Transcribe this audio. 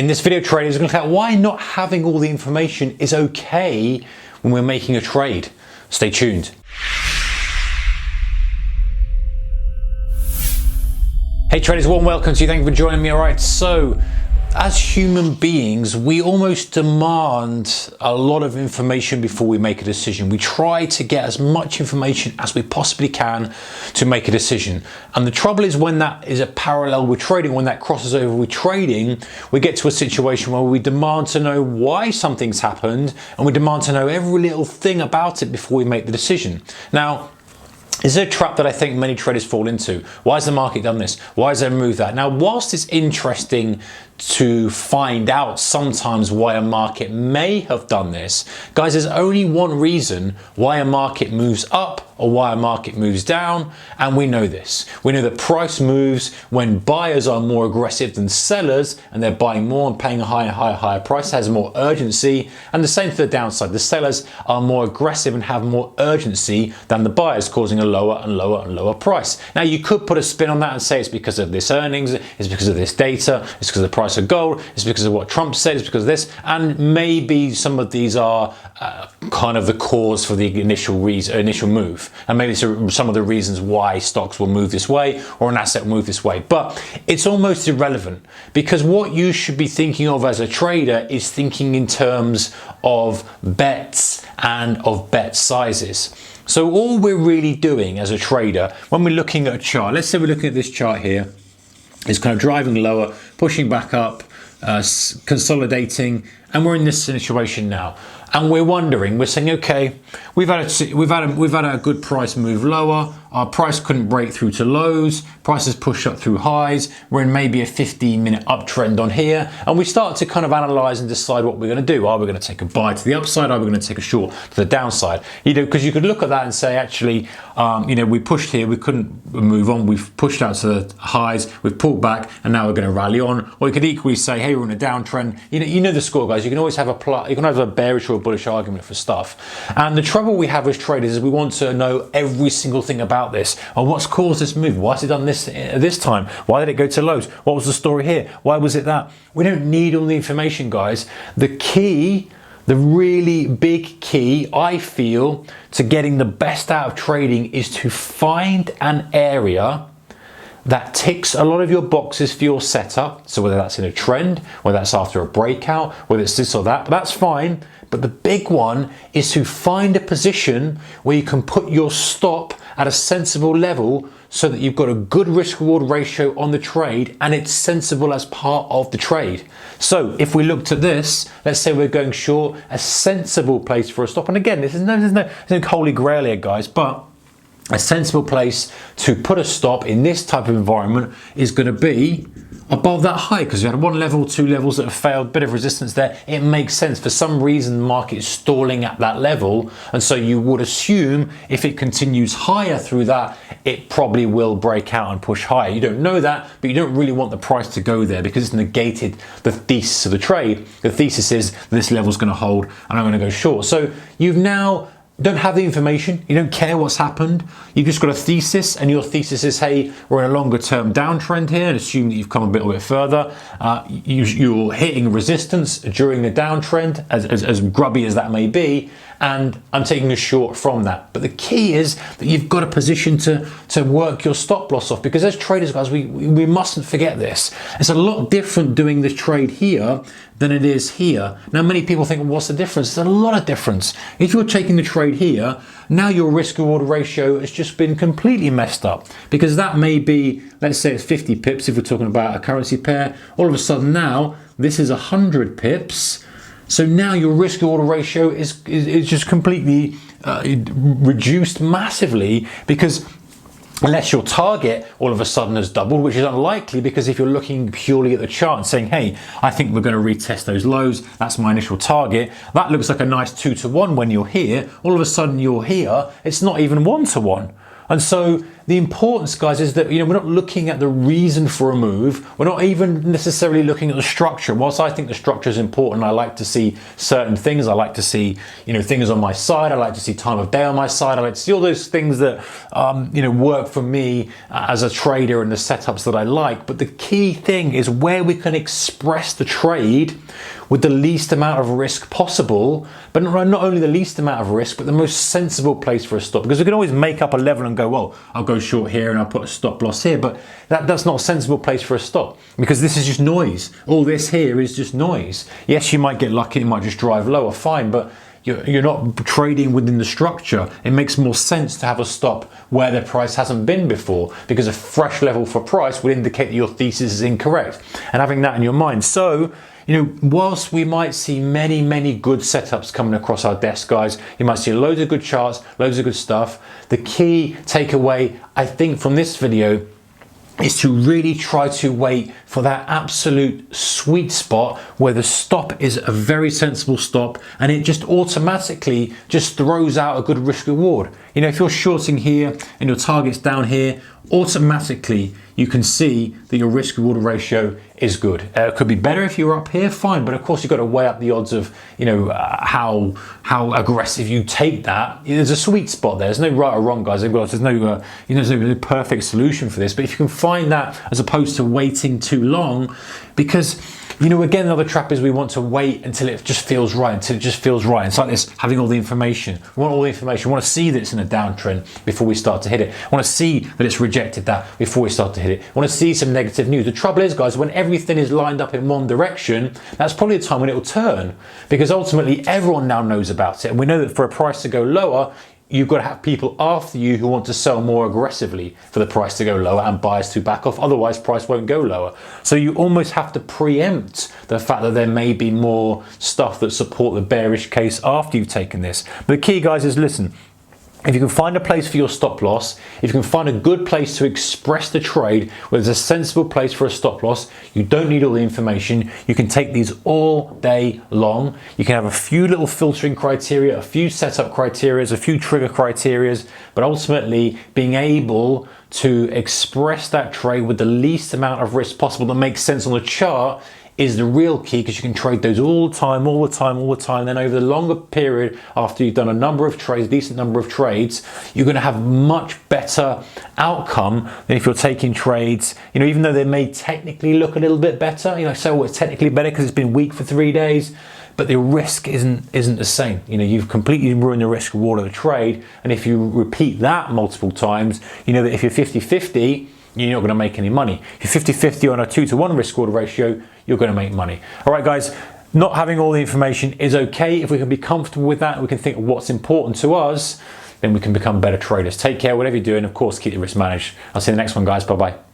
In this video, traders are going to look at why not having all the information is okay when we're making a trade. Stay tuned. Hey traders, warm welcome to you. Thank you for joining me. All right, so as human beings, we almost demand a lot of information before we make a decision. We try to get as much information as we possibly can to make a decision. And the trouble is when that is a parallel with trading, when that crosses over with trading, we get to a situation where we demand to know why something's happened and we demand to know every little thing about it before we make the decision. Now, this is a trap that I think many traders fall into. Why has the market done this? Why has it moved that? Now, whilst it's interesting to find out sometimes why a market may have done this, guys, there's only one reason why a market moves up or why a market moves down, and we know this. We know that price moves when buyers are more aggressive than sellers and they're buying more and paying a higher price, has more urgency, and the same to the downside. The sellers are more aggressive and have more urgency than the buyers, causing a lower and lower price. Now, you could put a spin on that and say it's because of this earnings, it's because of this data, it's because of the price of gold, it's because of what Trump said, it's because of this, and maybe some of these are kind of the cause for the initial move. And maybe some of the reasons why stocks will move this way or an asset will move this way. But it's almost irrelevant, because what you should be thinking of as a trader is thinking in terms of bets and of bet sizes. So all we're really doing as a trader, when we're looking at a chart, let's say we're looking at this chart here, it's kind of driving lower, pushing back up, consolidating, and we're in this situation now. And we're wondering, we're saying, okay, we've had a good price move lower. Our price couldn't break through to lows. Prices pushed up through highs. We're in maybe a 15-minute uptrend on here. And we start to kind of analyze and decide what we're going to do. Are we going to take a buy to the upside? Are we going to take a short to the downside? You know, because you could look at that and say, actually, we pushed here, we couldn't move on. We've pushed out to the highs, we've pulled back, and now we're going to rally on. Or you could equally say, hey, we're in a downtrend. You know the score, guys. You can always have a bearish or a bullish argument for stuff. And the trouble we have as traders is we want to know every single thing about this. Oh, what's caused this move? Why has it done this this time? Why did it go to lows? What was the story here? Why was it that? We don't need all the information, guys. The key, the really big key, I feel, to getting the best out of trading is to find an area that ticks a lot of your boxes for your setup. So whether that's in a trend, whether that's after a breakout, whether it's this or that, that's fine. But the big one is to find a position where you can put your stop at a sensible level so that you've got a good risk-reward ratio on the trade and it's sensible as part of the trade. So if we looked at this, let's say we're going short, a sensible place for a stop. And again, there's no holy grail here, guys, but a sensible place to put a stop in this type of environment is going to be above that high, because you had one level, two levels that have failed, bit of resistance there. It makes sense. For some reason, the market is stalling at that level. And so you would assume if it continues higher through that, it probably will break out and push higher. You don't know that, but you don't really want the price to go there because it's negated the thesis of the trade. The thesis is this level is going to hold and I'm going to go short. So you've now don't have the information, you don't care what's happened, you've just got a thesis, and your thesis is, hey, we're in a longer term downtrend here, and assume that you've come a little bit further. You're hitting resistance during the downtrend, as grubby as that may be, and I'm taking a short from that. But the key is that you've got a position to work your stop loss off, because as traders, guys, we mustn't forget this. It's a lot different doing this trade here than it is here. Now, many people think, well, what's the difference? There's a lot of difference. If you're taking the trade here, now your risk-reward ratio has just been completely messed up, because that may be, let's say it's 50 pips if we're talking about a currency pair. All of a sudden now, this is 100 pips. So now your risk-reward ratio is just completely reduced massively, because unless your target all of a sudden has doubled, which is unlikely, because if you're looking purely at the chart and saying, hey, I think we're going to retest those lows, that's my initial target, that looks like a nice 2-to-1 when you're here, all of a sudden you're here, it's not even 1-to-1. And so the importance, guys, is that, we're not looking at the reason for a move. We're not even necessarily looking at the structure. Whilst I think the structure is important, I like to see certain things. I like to see, things on my side. I like to see time of day on my side. I like to see all those things that, work for me as a trader and the setups that I like. But the key thing is where we can express the trade with the least amount of risk possible, but not only the least amount of risk, but the most sensible place for a stop. Because we can always make up a level and go, well, I'll go short here and I'll put a stop loss here, but that's not a sensible place for a stop, because this is just noise. All this here is just noise. Yes, you might get lucky, it might just drive lower, fine, but you're not trading within the structure. It makes more sense to have a stop where the price hasn't been before, because a fresh level for price would indicate that your thesis is incorrect, and having that in your mind. So, whilst we might see many, many good setups coming across our desk, guys, you might see loads of good charts, loads of good stuff. The key takeaway, I think, from this video is to really try to wait for that absolute sweet spot where the stop is a very sensible stop and it just automatically just throws out a good risk reward. If you're shorting here and your target's down here, automatically you can see that your risk reward ratio is good. It could be better if you were up here, fine, but of course you've got to weigh up the odds of how aggressive you take that. There's a sweet spot there. There's no right or wrong, guys. There's no perfect solution for this, but if you can find that as opposed to waiting too long, because again, another trap is we want to wait until it just feels right, It's like this, having all the information. We want all the information. We want to see that it's in a downtrend before we start to hit it. We want to see that it's rejected that before we start to hit it. We want to see some negative news. The trouble is, guys, when everything is lined up in one direction, that's probably the time when it will turn, because ultimately everyone now knows about it. And we know that for a price to go lower, you've got to have people after you who want to sell more aggressively for the price to go lower and buyers to back off. Otherwise, price won't go lower. So you almost have to preempt the fact that there may be more stuff that support the bearish case after you've taken this. But the key, guys, is listen. If you can find a place for your stop loss, if you can find a good place to express the trade, where there's a sensible place for a stop loss, you don't need all the information. You can take these all day long. You can have a few little filtering criteria, a few setup criteria, a few trigger criteria, but ultimately being able to express that trade with the least amount of risk possible that makes sense on the chart is the real key, because you can trade those all the time. Then over the longer period, after you've done a number of trades, decent number of trades, you're going to have much better outcome than if you're taking trades, even though they may technically look a little bit better, so it's technically better because it's been weak for 3 days, but the risk isn't the same. You've completely ruined the risk reward of the trade. And if you repeat that multiple times, that if you're 50-50, you're not going to make any money. If you're 50-50 on a 2-to-1 risk reward ratio, you're going to make money. All right, guys, not having all the information is okay. If we can be comfortable with that, we can think of what's important to us, then we can become better traders. Take care, whatever you're doing. Of course, keep the risk managed. I'll see you in the next one, guys. Bye-bye.